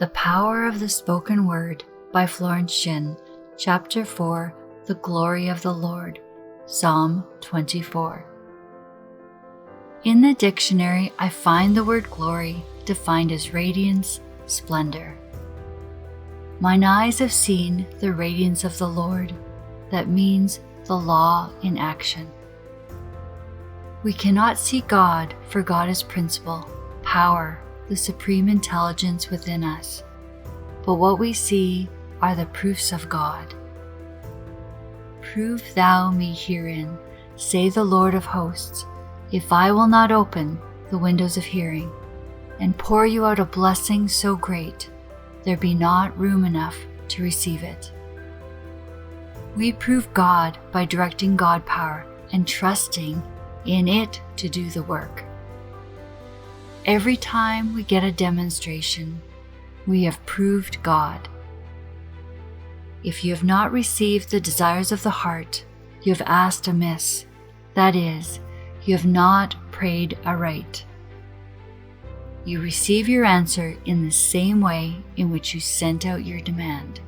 The Power of the Spoken Word by Florence Shinn, Chapter 4, The Glory of the Lord, Psalm 24. In the dictionary, I find the word glory defined as radiance, splendor. Mine eyes have seen the radiance of the Lord. That means the law in action. We cannot see God, for God is principle, power, the supreme intelligence within us. But what we see are the proofs of God. Prove thou me herein, say the Lord of hosts, if I will not open the windows of hearing, and pour you out a blessing so great, there be not room enough to receive it. We prove God by directing God power and trusting in it to do the work. Every time we get a demonstration, we have proved God. If you have not received the desires of the heart, you have asked amiss. That is, you have not prayed aright. You receive your answer in the same way in which you sent out your demand.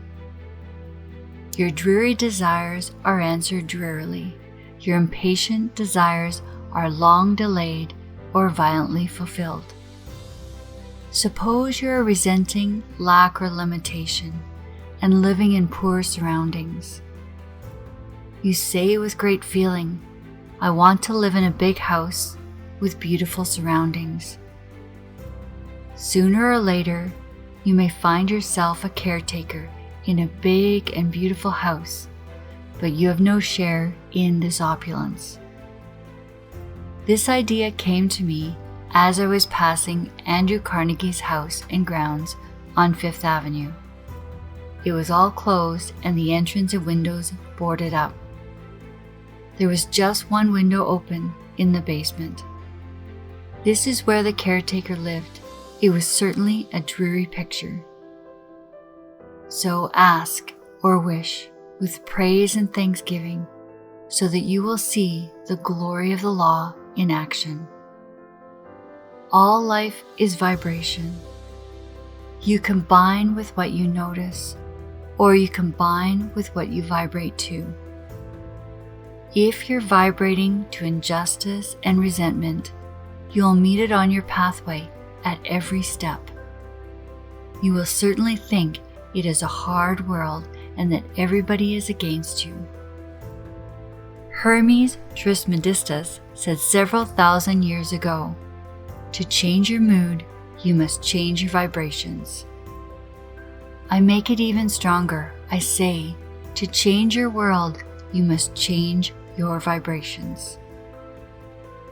Your dreary desires are answered drearily. Your impatient desires are long delayed or violently fulfilled. Suppose you are resenting lack or limitation and living in poor surroundings. You say with great feeling, I want to live in a big house with beautiful surroundings. Sooner or later, you may find yourself a caretaker in a big and beautiful house, but you have no share in this opulence. This idea came to me as I was passing Andrew Carnegie's house and grounds on Fifth Avenue. It was all closed and the entrance and windows boarded up. There was just one window open in the basement. This is where the caretaker lived. It was certainly a dreary picture. So ask or wish with praise and thanksgiving, so that you will see the glory of the law in action. All life is vibration. You combine with what you notice, or you combine with what you vibrate to. If you're vibrating to injustice and resentment, you'll meet it on your pathway at every step. You will certainly think it is a hard world and that everybody is against you. Hermes Trismegistus said several thousand years ago, to change your mood, you must change your vibrations. I make it even stronger. I say, to change your world, you must change your vibrations.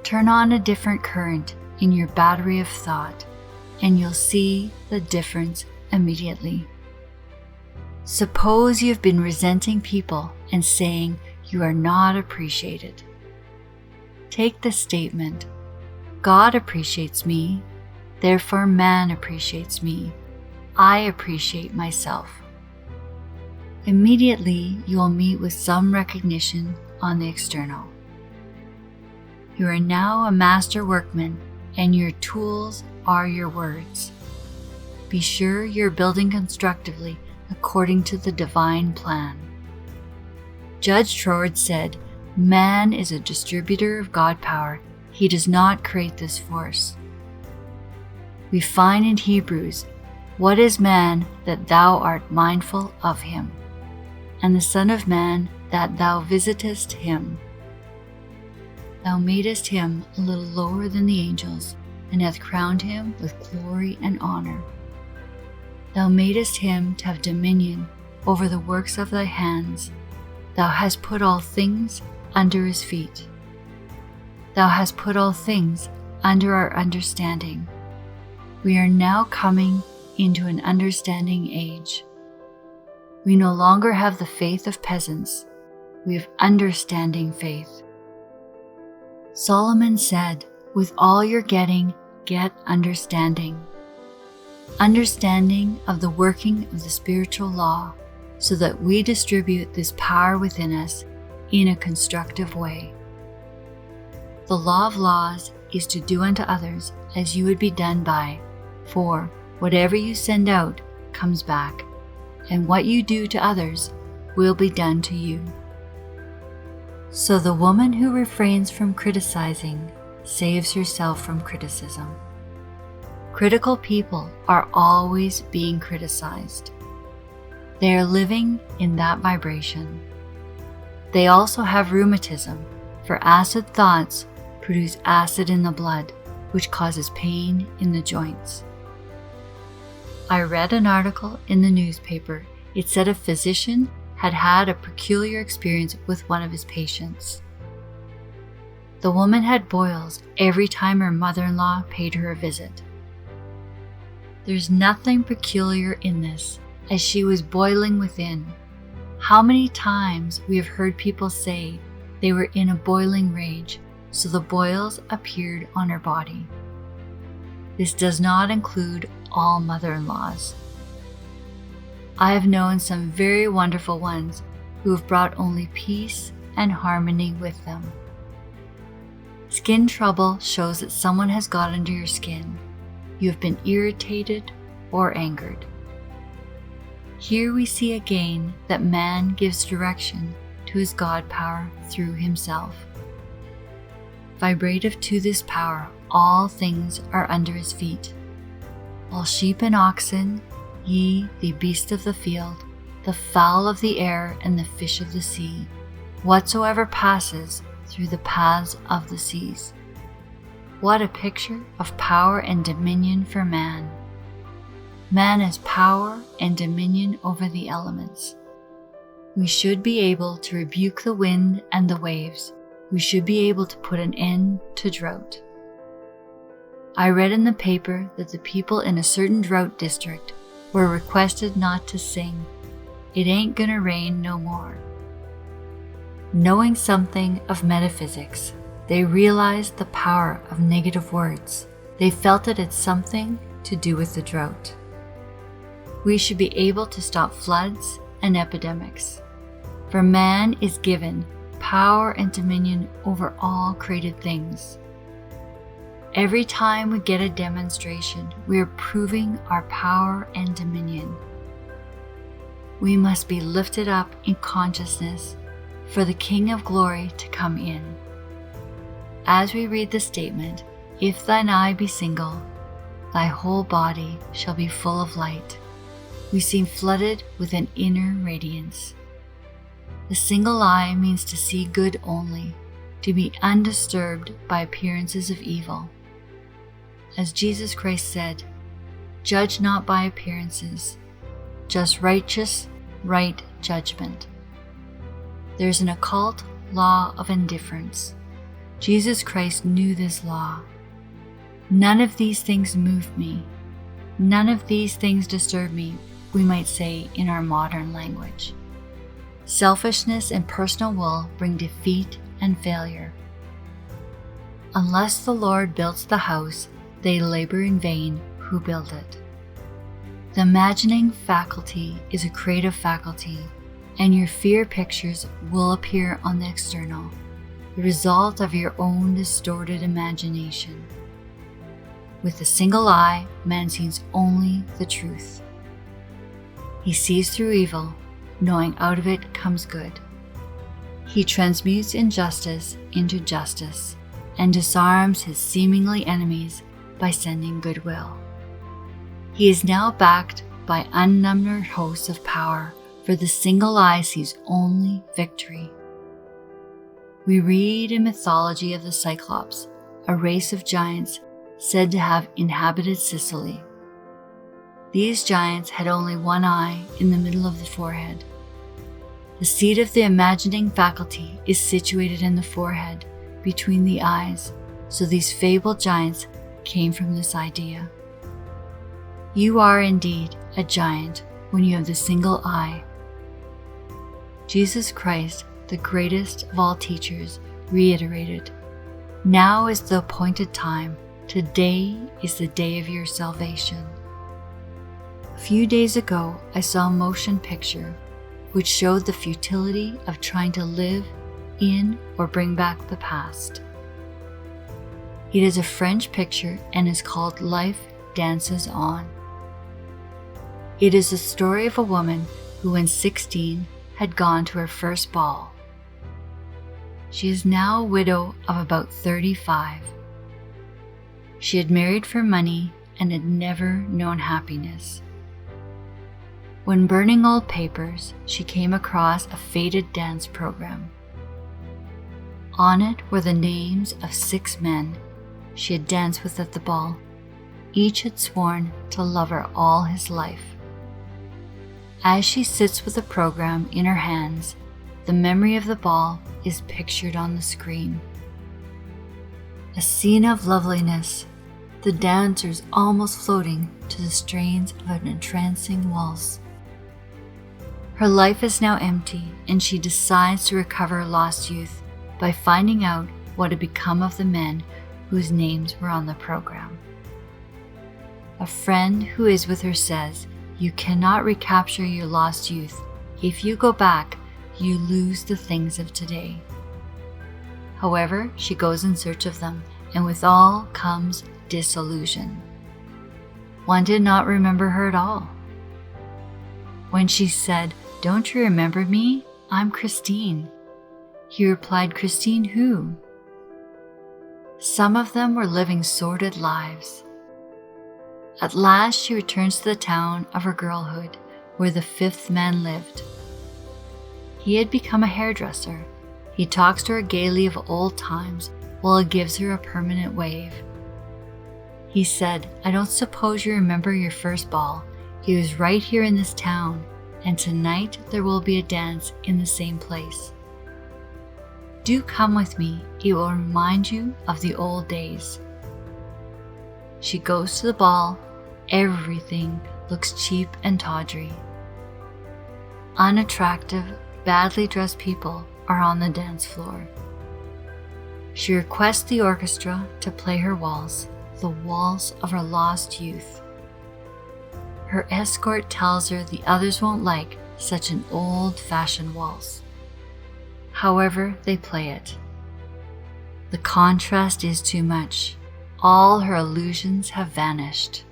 Turn on a different current in your battery of thought, and you'll see the difference immediately. Suppose you've been resenting people and saying you are not appreciated. Take the statement, God appreciates me, therefore man appreciates me. I appreciate myself. Immediately you will meet with some recognition on the external. You are now a master workman, and your tools are your words. Be sure you're building constructively according to the divine plan. Judge Troward said, man is a distributor of God power. He does not create this force. We find in Hebrews, what is man that thou art mindful of him, and the Son of Man that thou visitest him? Thou madest him a little lower than the angels, and hast crowned him with glory and honor. Thou madest him to have dominion over the works of thy hands. Thou hast put all things under his feet. Thou hast put all things under our understanding. We are now coming into an understanding age. We no longer have the faith of peasants. We have understanding faith. Solomon said, with all you're getting, get understanding. Understanding of the working of the spiritual law, so that we distribute this power within us in a constructive way. The law of laws is to do unto others as you would be done by, for whatever you send out, comes back, and what you do to others will be done to you. So the woman who refrains from criticizing saves herself from criticism. Critical people are always being criticized. They are living in that vibration. They also have rheumatism, for acid thoughts produce acid in the blood, which causes pain in the joints. I read an article in the newspaper. It said a physician had had a peculiar experience with one of his patients. The woman had boils every time her mother-in-law paid her a visit. There's nothing peculiar in this, as she was boiling within. How many times we have heard people say they were in a boiling rage, so the boils appeared on her body. This does not include all mother-in-laws. I have known some very wonderful ones who have brought only peace and harmony with them. Skin trouble shows that someone has got under your skin. You have been irritated or angered. Here we see again that man gives direction to his God power through himself. Vibrative to this power, all things are under his feet. All sheep and oxen, ye, the beast of the field, the fowl of the air, and the fish of the sea, whatsoever passes through the paths of the seas. What a picture of power and dominion for man. Man has power and dominion over the elements. We should be able to rebuke the wind and the waves. We should be able to put an end to drought. I read in the paper that the people in a certain drought district were requested not to sing, "It ain't gonna rain no more." Knowing something of metaphysics, they realized the power of negative words. They felt it had something to do with the drought. We should be able to stop floods and epidemics. For man is given power and dominion over all created things. Every time we get a demonstration, we are proving our power and dominion. We must be lifted up in consciousness for the King of Glory to come in. As we read the statement, "If thine eye be single, thy whole body shall be full of light," we seem flooded with an inner radiance. The single eye means to see good only, to be undisturbed by appearances of evil. As Jesus Christ said, "Judge not by appearances, just righteous, right judgment." There's an occult law of indifference. Jesus Christ knew this law. None of these things move me. None of these things disturb me, we might say in our modern language. Selfishness and personal will bring defeat and failure. Unless the Lord builds the house, they labor in vain who build it. The imagining faculty is a creative faculty, and your fear pictures will appear on the external, the result of your own distorted imagination. With a single eye, man sees only the truth. He sees through evil, knowing out of it comes good. He transmutes injustice into justice and disarms his seemingly enemies by sending goodwill. He is now backed by unnumbered hosts of power, for the single eye sees only victory. We read in mythology of the Cyclops, a race of giants said to have inhabited Sicily. These giants had only one eye in the middle of the forehead. The seat of the imagining faculty is situated in the forehead, between the eyes, so these fabled giants came from this idea. You are indeed a giant when you have the single eye. Jesus Christ, the greatest of all teachers, reiterated, "Now is the appointed time. Today is the day of your salvation." A few days ago, I saw a motion picture which showed the futility of trying to live in or bring back the past. It is a French picture and is called Life Dances On. It is the story of a woman who, when 16, had gone to her first ball. She is now a widow of about 35. She had married for money and had never known happiness. When burning old papers, she came across a faded dance program. On it were the names of 6 men she had danced with at the ball. Each had sworn to love her all his life. As she sits with the program in her hands, the memory of the ball is pictured on the screen. A scene of loveliness, the dancers almost floating to the strains of an entrancing waltz. Her life is now empty, and she decides to recover her lost youth by finding out what had become of the men whose names were on the program. A friend who is with her says, "You cannot recapture your lost youth. If you go back, you lose the things of today." However, she goes in search of them, and with all comes disillusion. One did not remember her at all. When she said, "Don't you remember me? I'm Christine," he replied, "Christine who?" Some of them were living sordid lives. At last she returns to the town of her girlhood, where the 5th man lived. He had become a hairdresser. He talks to her gaily of old times while he gives her a permanent wave. He said, "I don't suppose you remember your first ball. It was right here in this town, and tonight there will be a dance in the same place. Do come with me. It will remind you of the old days." She goes to the ball. Everything looks cheap and tawdry. Unattractive, badly dressed people are on the dance floor. She requests the orchestra to play her waltz, the waltz of her lost youth. Her escort tells her the others won't like such an old-fashioned waltz. However, they play it. The contrast is too much. All her illusions have vanished.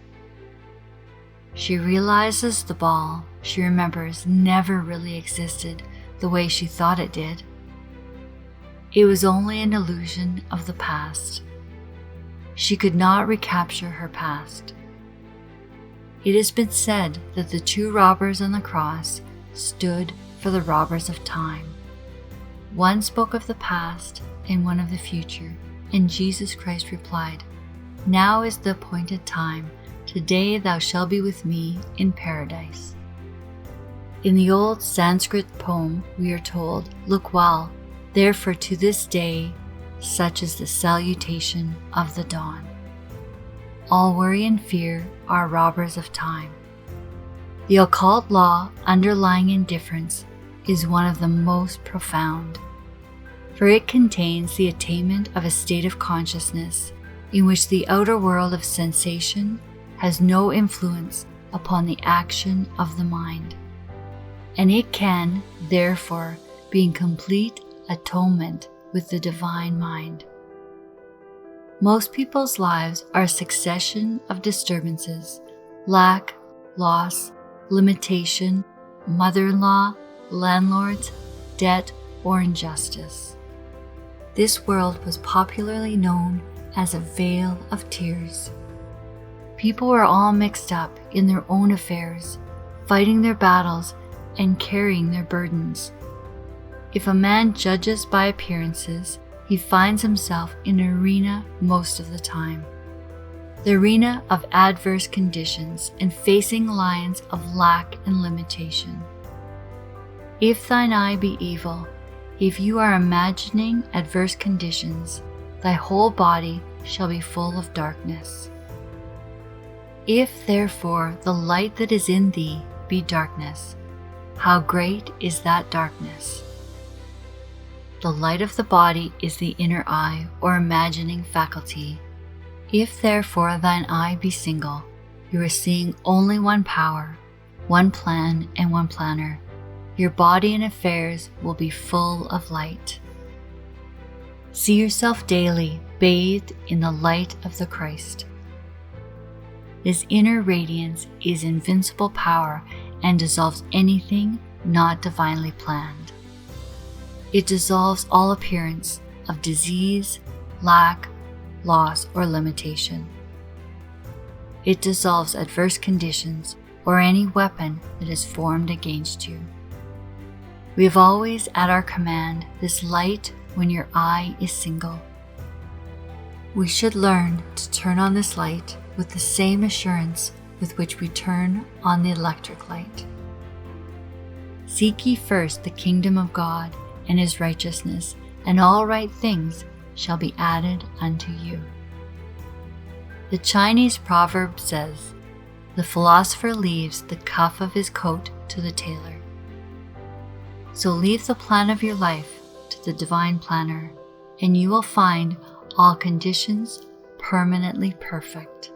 She realizes the ball she remembers never really existed the way she thought it did. It was only an illusion of the past. She could not recapture her past. It has been said that the 2 robbers on the cross stood for the robbers of time. One spoke of the past and one of the future, and Jesus Christ replied, "Now is the appointed time. Today thou shalt be with me in paradise." In the old Sanskrit poem, we are told, "Look well, therefore to this day, such is the salutation of the dawn." All worry and fear are robbers of time. The occult law underlying indifference is one of the most profound, for it contains the attainment of a state of consciousness in which the outer world of sensation has no influence upon the action of the mind, and it can, therefore, be in complete atonement with the divine mind. Most people's lives are a succession of disturbances: lack, loss, limitation, mother-in-law, landlords, debt, or injustice. This world was popularly known as a vale of tears. People were all mixed up in their own affairs, fighting their battles and carrying their burdens. If a man judges by appearances, he finds himself in an arena most of the time. The arena of adverse conditions and facing lions of lack and limitation. If thine eye be evil, if you are imagining adverse conditions, thy whole body shall be full of darkness. If therefore the light that is in thee be darkness, how great is that darkness? The light of the body is the inner eye or imagining faculty. If therefore thine eye be single, you are seeing only one power, one plan and one planner. Your body and affairs will be full of light. See yourself daily bathed in the light of the Christ. This inner radiance is invincible power and dissolves anything not divinely planned. It dissolves all appearance of disease, lack, loss, or limitation. It dissolves adverse conditions or any weapon that is formed against you. We have always at our command this light when your eye is single. We should learn to turn on this light with the same assurance with which we turn on the electric light. Seek ye first the kingdom of God and his righteousness, and all right things shall be added unto you. The Chinese proverb says, "The philosopher leaves the cuff of his coat to the tailor." So leave the plan of your life to the divine planner, and you will find all conditions permanently perfect.